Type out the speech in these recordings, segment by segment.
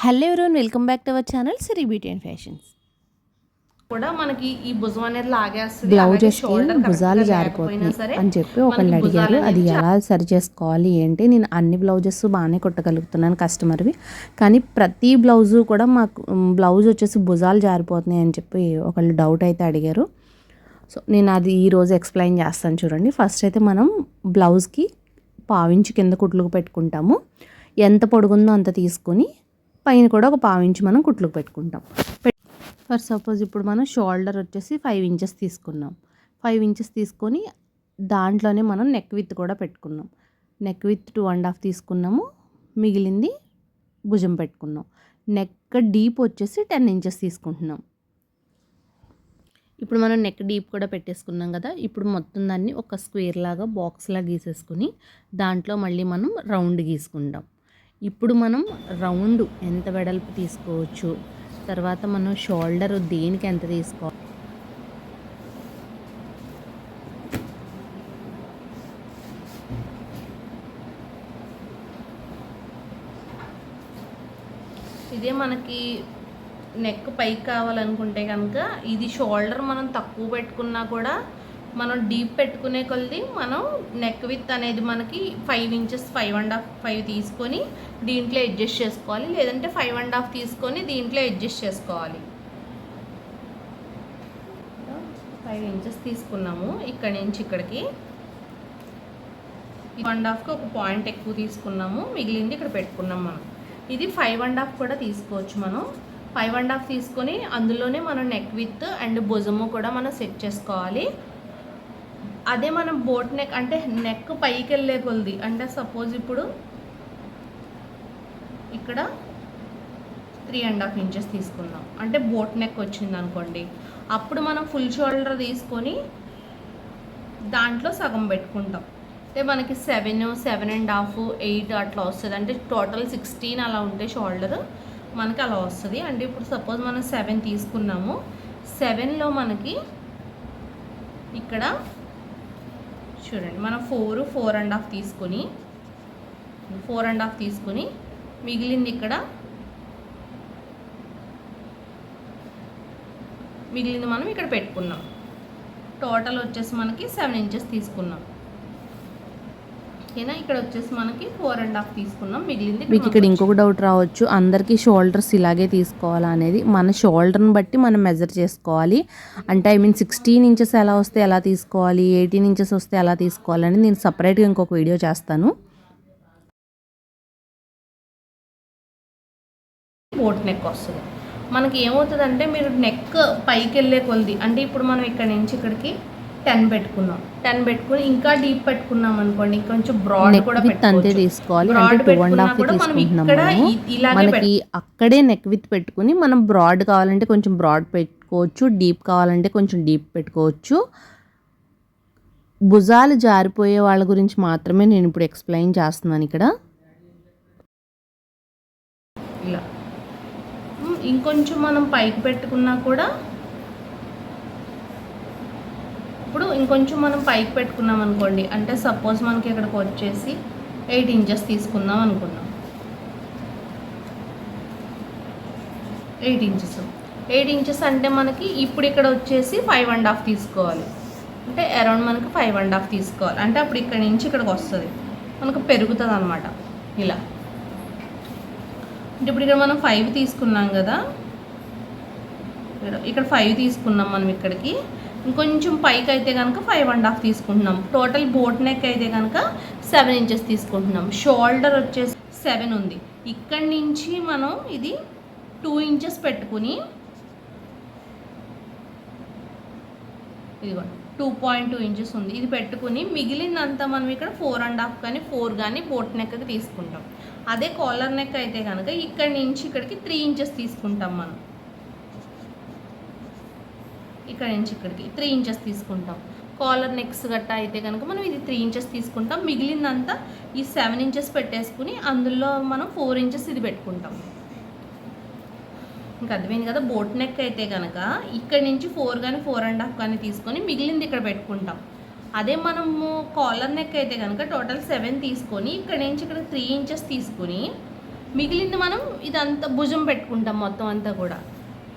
Hello everyone, welcome back to our channel Siri beauty and fashions. కూడా మనకి ఈ భుజం అనేది లాగేస్తుంది. బ్లౌజెస్కి భుజాలు జారిపోతున్నాయి అని చెప్పి ఒకళ్ళు అడిగారు, అది ఎలా సరి చేసుకోవాలి ఏంటి. నేను అన్ని బ్లౌజెస్ బాగానే కుట్టగలుగుతున్నాను కస్టమర్వి, కానీ ప్రతి బ్లౌజు కూడా మాకు బ్లౌజ్ వచ్చేసి భుజాలు జారిపోతున్నాయి అని చెప్పి ఒకళ్ళు డౌట్ అయితే అడిగారు. సో నేను అది ఈరోజు ఎక్స్ప్లెయిన్ చేస్తాను చూడండి. ఫస్ట్ అయితే మనం బ్లౌజ్కి పావించి కింద కుట్లుకు పెట్టుకుంటాము. ఎంత పొడుగుందో అంత తీసుకొని పైన కూడా ఒక పావించి మనం కుట్లుకు పెట్టుకుంటాం. ఫర్ సపోజ్ ఇప్పుడు మనం షోల్డర్ వచ్చేసి 5 ఇంచెస్ తీసుకున్నాం. 5 ఇంచెస్ తీసుకొని దాంట్లోనే మనం నెక్ విత్ కూడా పెట్టుకున్నాం. నెక్ విత్ 2.5 తీసుకున్నాము, మిగిలింది భుజం పెట్టుకున్నాం. నెక్ డీప్ వచ్చేసి 10 ఇంచెస్ తీసుకుంటున్నాం. ఇప్పుడు మనం నెక్ డీప్ కూడా పెట్టేసుకున్నాం కదా. ఇప్పుడు మొత్తం దాన్ని ఒక స్క్వేర్ లాగా బాక్స్లా గీసేసుకుని దాంట్లో మళ్ళీ మనం రౌండ్ గీసుకుంటాం. ఇప్పుడు మనం రౌండ్ ఎంత వెడల్పు తీసుకోవచ్చు, తర్వాత మనం షోల్డర్ దేనికి ఎంత తీసుకోవాలి, ఇదే మనకి నెక్ పైకి కావాలనుకుంటే కనుక ఇది షోల్డర్ మనం తక్కువ పెట్టుకున్నా కూడా మనం డీప్ పెట్టుకునే కొలది మనం నెక్ విత్ అనేది మనకి 5 ఇంచెస్ 5.5 తీసుకొని దీంట్లో అడ్జస్ట్ చేసుకోవాలి, లేదంటే 5.5 తీసుకొని దీంట్లో అడ్జస్ట్ చేసుకోవాలి. 5 ఇంచెస్ తీసుకున్నాము ఇక్కడి నుంచి ఇక్కడికి, 1.5కి ఒక పాయింట్ ఎక్కువ తీసుకున్నాము, మిగిలింది ఇక్కడ పెట్టుకున్నాం. మనం ఇది 5.5 కూడా తీసుకోవచ్చు. మనం 5.5 తీసుకొని అందులోనే మనం నెక్ విత్ అండ్ భుజము కూడా మనం సెట్ చేసుకోవాలి. అదే మనం బోట్ నెక్ అంటే నెక్ పైకి వెళ్ళే కొలది, అంటే సపోజ్ ఇప్పుడు ఇక్కడ 3.5 ఇంచెస్ తీసుకుందాం, అంటే బోట్ నెక్ వచ్చింది అనుకోండి. అప్పుడు మనం ఫుల్ షోల్డర్ తీసుకొని దాంట్లో సగం పెట్టుకుంటాం. అంటే మనకి 7, 7.5, 8 అట్లా వస్తుంది. అంటే టోటల్ 16 అలా ఉంటే షోల్డర్ మనకి అలా వస్తుంది. అంటే ఇప్పుడు సపోజ్ మనం 7 తీసుకున్నాము. 7లో మనకి ఇక్కడ చూడండి మనం 4.5 తీసుకొని 4.5 తీసుకొని మిగిలింది ఇక్కడ మనం ఇక్కడ పెట్టుకున్నాం. టోటల్ వచ్చేసి మనకి 7 ఇంచెస్ తీసుకున్నాం. ఓకేనా, ఇక్కడ వచ్చేసి మనకి 4.5 తీసుకున్నాం, మిగిలింది. మీకు ఇక్కడ ఇంకొక డౌట్ రావచ్చు, అందరికీ షోల్డర్స్ ఇలాగే తీసుకోవాలా అనేది. మన షోల్డర్ని బట్టి మనం మెజర్ చేసుకోవాలి. అంటే ఐ మీన్ 16 ఇంచెస్ ఎలా వస్తే ఎలా తీసుకోవాలి, 18 ఇంచెస్ వస్తే ఎలా తీసుకోవాలని నేను సపరేట్గా ఇంకొక వీడియో చేస్తాను. బోట్ నెక్ వస్తుంది. మనకి ఏమవుతుందంటే మీరు నెక్ పైకి వెళ్ళే కొలది, అంటే ఇప్పుడు మనం ఇక్కడ నుంచి ఇక్కడికి 10 పెట్టుకున్నాం. 10 పెట్టుకుని ఇంకా డీప్ పెట్టుకున్నాం అనుకోండి, కొంచెం బ్రాడ్ కూడా అంతే తీసుకోవాలి. అంటే 2.5 తీసుకుంటున్నాం. మనకి అక్కడే నెక్ విత్ పెట్టుకుని మనం బ్రాడ్ కావాలంటే కొంచెం బ్రాడ్ పెట్టుకోవచ్చు, డీప్ కావాలంటే కొంచెం డీప్ పెట్టుకోవచ్చు. భుజాలు జారిపోయే వాళ్ళ గురించి మాత్రమే నేను ఇప్పుడు ఎక్స్ప్లెయిన్ చేస్తున్నాను. ఇక్కడ ఇలా ఇంకొంచెం మనం పైకి పెట్టుకున్నా కూడా, ఇప్పుడు ఇంకొంచెం మనం పైకి పెట్టుకున్నాం అనుకోండి, అంటే సపోజ్ మనకి ఇక్కడికి వచ్చేసి 8 ఇంచెస్ తీసుకుందాం అనుకున్నాం. 8 ఇంచెస్ అంటే మనకి ఇప్పుడు ఇక్కడ వచ్చేసి 5.5 తీసుకోవాలి. అంటే అరౌండ్ మనకి 5.5 తీసుకోవాలి. అంటే అప్పుడు ఇక్కడ నుంచి ఇక్కడికి వస్తుంది, మనకు పెరుగుతుంది అనమాట ఇలా. అంటే ఇప్పుడు ఇక్కడ మనం 5 తీసుకున్నాం కదా, ఇక్కడ 5 తీసుకున్నాం మనం ఇక్కడికి. ఇంకొంచెం పైకి అయితే కనుక 5.5 తీసుకుంటున్నాం. టోటల్ బోట్ నెక్ అయితే కనుక 7 ఇంచెస్ తీసుకుంటున్నాం. షోల్డర్ వచ్చేసి 7 ఉంది. ఇక్కడి నుంచి మనం ఇది 2 ఇంచెస్ పెట్టుకుని, ఇదిగోండి 2.2 ఇంచెస్ ఉంది, ఇది పెట్టుకుని మిగిలినంతా మనం ఇక్కడ 4.5 కానీ 4 కానీ బోట్ నెక్కి తీసుకుంటాం. అదే కాలర్ నెక్ అయితే కనుక ఇక్కడి నుంచి ఇక్కడికి 3 ఇంచెస్ తీసుకుంటాం. మనం ఇక్కడ నుంచి ఇక్కడికి 3 ఇంచెస్ తీసుకుంటాం. కాలర్ నెక్స్ గట్టా అయితే కనుక మనం ఇది 3 ఇంచెస్ తీసుకుంటాం. మిగిలిందంతా ఈ 7 ఇంచెస్ పెట్టేసుకుని అందులో మనం 4 ఇంచెస్ ఇది పెట్టుకుంటాం. ఇంకా అర్థమైంది కదా. బోట్ నెక్ అయితే కనుక ఇక్కడ నుంచి 4 కానీ 4.5 కానీ తీసుకొని మిగిలింది ఇక్కడ పెట్టుకుంటాం. అదే మనము కాలర్ నెక్ అయితే కనుక టోటల్ 7 తీసుకొని ఇక్కడ నుంచి ఇక్కడ 3 ఇంచెస్ తీసుకొని మిగిలింది మనం ఇదంతా భుజం పెట్టుకుంటాం మొత్తం అంతా కూడా.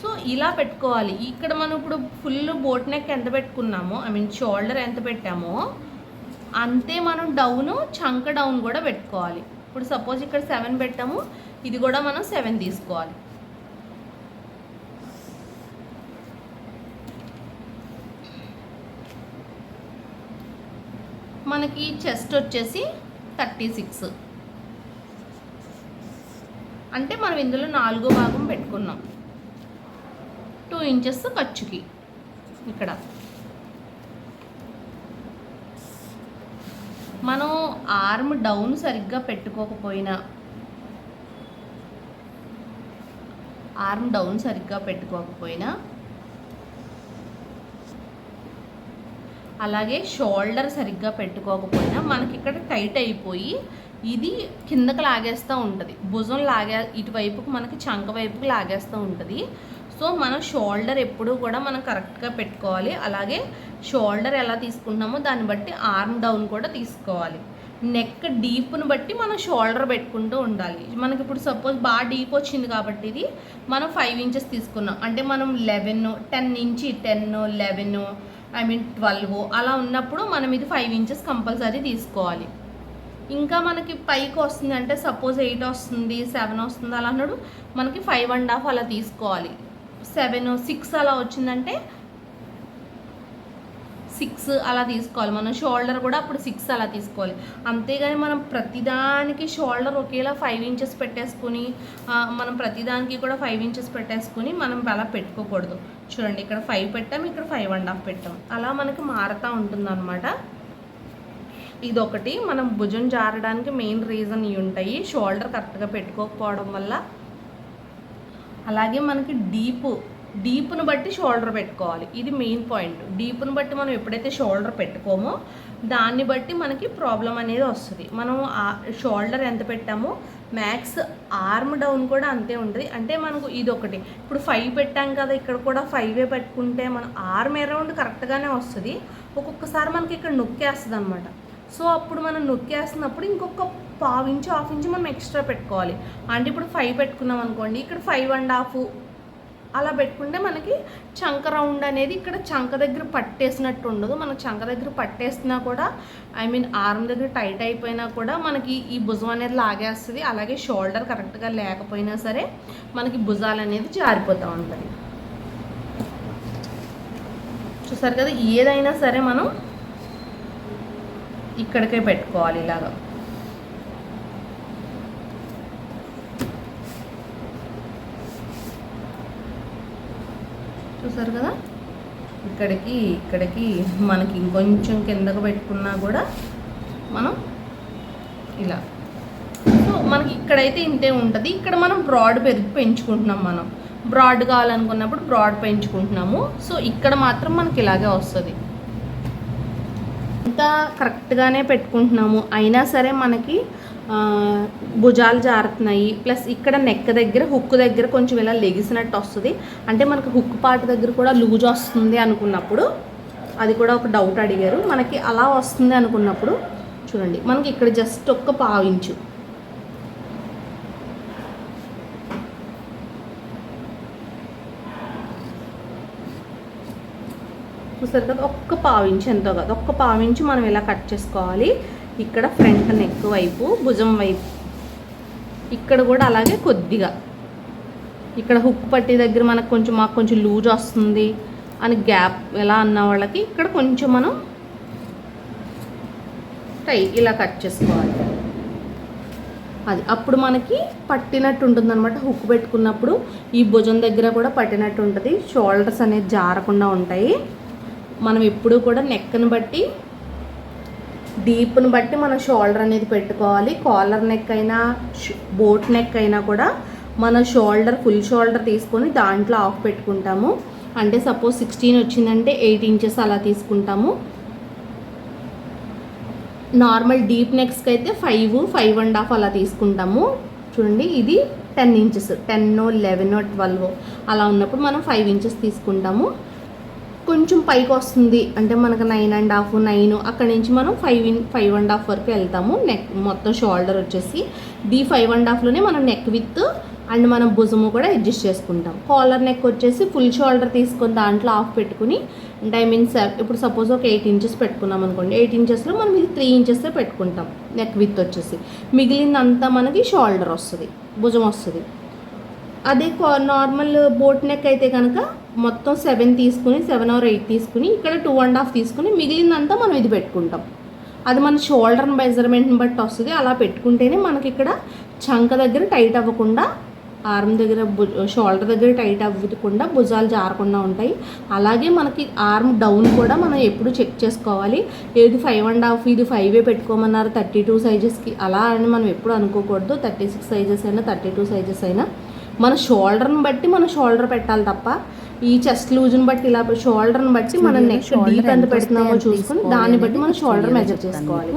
సో ఇలా పెట్టుకోవాలి. ఇక్కడ మనం ఇప్పుడు ఫుల్ బోట్ నెక్ ఎంత పెట్టుకున్నామో, ఐ మీన్ షోల్డర్ ఎంత పెట్టామో అంతే మనం డౌను చంక డౌన్ కూడా పెట్టుకోవాలి. ఇప్పుడు సపోజ్ ఇక్కడ 7 పెట్టాము, ఇది కూడా మనం 7 తీసుకోవాలి. మనకి చెస్ట్ వచ్చేసి 36, అంటే మనం ఇందులో 4వ భాగం పెట్టుకున్నాం. 2 ఇంచెస్ ఖర్చుకి. ఇక్కడ మనం ఆర్మ్ డౌన్ సరిగ్గా పెట్టుకోకపోయినా, అలాగే షోల్డర్ సరిగ్గా పెట్టుకోకపోయినా మనకి ఇక్కడ టైట్ అయిపోయి ఇది కిందకి లాగేస్తూ ఉంటుంది. భుజం ఇటువైపుకి మనకి చంక వైపుకి లాగేస్తూ ఉంటుంది. సో మనం షోల్డర్ ఎప్పుడూ కూడా మనం కరెక్ట్గా పెట్టుకోవాలి. అలాగే షోల్డర్ ఎలా తీసుకుంటున్నామో దాన్ని బట్టి ఆర్మ్ డౌన్ కూడా తీసుకోవాలి. నెక్ డీప్ను బట్టి మనం షోల్డర్ పెట్టుకుంటూ ఉండాలి. మనకి ఇప్పుడు సపోజ్ బాగా డీప్ వచ్చింది కాబట్టి ఇది మనం 5 ఇంచెస్ తీసుకున్నాం, అంటే మనం 11, 10 నుంచి 10, 11, ఐ మీన్ 12 అలా ఉన్నప్పుడు మనం ఇది 5 ఇంచెస్ కంపల్సరీ తీసుకోవాలి. ఇంకా మనకి పైకి వస్తుంది అంటే సపోజ్ 8 వస్తుంది, 7 వస్తుంది అలా అన్నాడు మనకి 5.5 అలా తీసుకోవాలి. 7, 6 అలా వచ్చిందంటే 6 అలా తీసుకోవాలి. మనం షోల్డర్ కూడా అప్పుడు 6 అలా తీసుకోవాలి. అంతేగాని మనం ప్రతిదానికి షోల్డర్ ఒకేలా 5 ఇంచెస్ పెట్టేసుకుని మనం ప్రతిదానికి కూడా 5 ఇంచెస్ పెట్టేసుకుని మనం అలా పెట్టుకోకూడదు. చూడండి, ఇక్కడ 5 పెట్టాం, ఇక్కడ 5.5 పెట్టాం, అలా మనకి మారుతూ ఉంటుంది అనమాట. ఇదొకటి మనం భుజం జారడానికి మెయిన్ రీజన్ ఇవి ఉంటాయి, షోల్డర్ కరెక్ట్గా పెట్టుకోకపోవడం వల్ల. అలాగే మనకి డీప్ను బట్టి షోల్డర్ పెట్టుకోవాలి, ఇది మెయిన్ పాయింట్. డీప్ను బట్టి మనం ఎప్పుడైతే షోల్డర్ పెట్టుకోమో దాన్ని బట్టి మనకి ప్రాబ్లం అనేది వస్తుంది. మనం షోల్డర్ ఎంత పెట్టామో మ్యాక్స్ ఆర్మ్ డౌన్ కూడా అంతే ఉంటుంది. అంటే మనకు ఇది ఒకటి, ఇప్పుడు 5 పెట్టాం కదా, ఇక్కడ కూడా 5 పెట్టుకుంటే మనం ఆర్మ్ అరౌండ్ కరెక్ట్గానే వస్తుంది. ఒక్కొక్కసారి మనకి ఇక్కడ నొక్కేస్తుంది అనమాట. సో అప్పుడు మనం నొక్కేస్తున్నప్పుడు ఇంకొక 1/2 ఇంచు 1/2 ఇంచు మనం ఎక్స్ట్రా పెట్టుకోవాలి. అంటే ఇప్పుడు 5 పెట్టుకున్నాం అనుకోండి, ఇక్కడ 5.5 అలా పెట్టుకుంటే మనకి చంక రౌండ్ అనేది ఇక్కడ చంక దగ్గర పట్టేసినట్టు ఉండదు. మనకు చంక దగ్గర పట్టేసినా కూడా, ఐ మీన్ ఆర్మ్ దగ్గర టైట్ అయిపోయినా కూడా మనకి ఈ భుజం అనేది లాగేస్తుంది. అలాగే షోల్డర్ కరెక్ట్గా లేకపోయినా సరే మనకి భుజాలు అనేది జారిపోతూ ఉంటుంది. చూసారు కదా, ఏదైనా సరే మనం ఇక్కడికే పెట్టుకోవాలి ఇలాగా. చూసారు కదా, ఇక్కడికి మనకి ఇంకొంచెం కిందకు పెట్టుకున్నా కూడా మనం ఇలా. సో మనకి ఇక్కడైతే ఇంతే ఉంటుంది. ఇక్కడ మనం బ్రాడ్ పెంచుకుంటున్నాం. మనం బ్రాడ్ కావాలనుకున్నప్పుడు బ్రాడ్ పెంచుకుంటున్నాము. సో ఇక్కడ మాత్రం మనకి ఇలాగే వస్తుంది. ఇంత కరెక్ట్గానే పెట్టుకుంటున్నాము, అయినా సరే మనకి భుజాలు జారుతున్నాయి. ప్లస్ ఇక్కడ నెక్ దగ్గర హుక్ దగ్గర కొంచెం ఇలా లెగిసినట్టు వస్తుంది. అంటే మనకి హుక్ పార్ట్ దగ్గర కూడా లూజ్ వస్తుంది అనుకున్నప్పుడు, అది కూడా ఒక డౌట్ అడిగారు. మనకి అలా వస్తుంది అనుకున్నప్పుడు చూడండి, మనకి ఇక్కడ జస్ట్ ఒక్క 1/2 ఇంచు చూసారు కదా, ఒక్క 1/2 ఇంచు ఎంతో కాదు, ఒక్క 1/2 ఇంచు మనం ఇలా కట్ చేసుకోవాలి. ఇక్కడ ఫ్రంట్ నెక్ వైపు, భుజం వైపు, ఇక్కడ కూడా అలాగే కొద్దిగా ఇక్కడ హుక్ పట్టి దగ్గర మాకు కొంచెం లూజ్ వస్తుంది అని గ్యాప్ ఎలా అన్న వాళ్ళకి ఇక్కడ కొంచెం మనం ఇలా కట్ చేసుకోవాలి. అది అప్పుడు మనకి పట్టినట్టు ఉంటుంది అనమాట. హుక్ పెట్టుకున్నప్పుడు ఈ భుజం దగ్గర కూడా పట్టినట్టు ఉంటుంది. షోల్డర్స్ అనేది జారకుండా ఉంటాయి. మనం ఎప్పుడూ కూడా నెక్ని బట్టి, డీప్ని బట్టి మన షోల్డర్ అనేది పెట్టుకోవాలి. కాలర్ నెక్ అయినా బోట్ నెక్ అయినా కూడా మన ఫుల్ షోల్డర్ తీసుకొని దాంట్లో ఆఫ్ పెట్టుకుంటాము. అంటే సపోజ్ 16 వచ్చిందంటే 8 ఇంచెస్ అలా తీసుకుంటాము. నార్మల్ డీప్ నెక్స్కి అయితే 5, 5.5 అలా తీసుకుంటాము. చూడండి, ఇది 10 ఇంచెస్, 10, 11, 12 అలా ఉన్నప్పుడు మనం 5 ఇంచెస్ తీసుకుంటాము. కొంచెం పైకి వస్తుంది అంటే మనకు 9.5, 9 అక్కడి నుంచి మనం 5.5 వరకు వెళ్తాము. నెక్ మొత్తం షోల్డర్ వచ్చేసి ది 5.5లోనే మనం నెక్ విత్ అండ్ మనం భుజము కూడా అడ్జస్ట్ చేసుకుంటాం. కాలర్ నెక్ వచ్చేసి ఫుల్ షోల్డర్ తీసుకొని దాంట్లో ఆఫ్ పెట్టుకుని అంటే ఐ మీన్ ఇప్పుడు సపోజ్ ఒక 8 ఇంచెస్ పెట్టుకున్నాం అనుకోండి, 8 ఇంచెస్లో మనం ఇది 3 ఇంచెస్ పెట్టుకుంటాం నెక్ విత్ వచ్చేసి. మిగిలిందంతా మనకి షోల్డర్ వస్తుంది, భుజం వస్తుంది. అదే నార్మల్ బోట్ నెక్ అయితే కనుక మొత్తం 7 తీసుకుని 7 or 8 తీసుకుని ఇక్కడ 2.5 తీసుకుని మిగిలిందంతా మనం ఇది పెట్టుకుంటాం. అది మన షోల్డర్ మెజర్మెంట్ని బట్టి వస్తుంది. అలా పెట్టుకుంటేనే మనకి ఇక్కడ చంక దగ్గర టైట్ అవ్వకుండా, ఆర్మ్ దగ్గర షోల్డర్ దగ్గర టైట్ అవ్వకుండా భుజాలు జారకుండా ఉంటాయి. అలాగే మనకి ఆర్మ్ డౌన్ కూడా మనం ఎప్పుడు చెక్ చేసుకోవాలి. ఏది 5.5 ఇది 5 పెట్టుకోమన్నారు 32 సైజెస్కి అలా అని మనం ఎప్పుడు అనుకోకూడదు. 36 సైజెస్ అయినా 32 సైజెస్ అయినా మన షోల్డర్ని బట్టి మన షోల్డర్ పెట్టాలి తప్ప ఈ చెస్ట్ లూజ్ని బట్టి ఇలా షోల్డర్ని బట్టి మనం నెక్ డీప్ ఎంత పెడుతున్నామో చూసుకొని దాన్ని బట్టి మనం షోల్డర్ మెజర్ చేసుకోవాలి.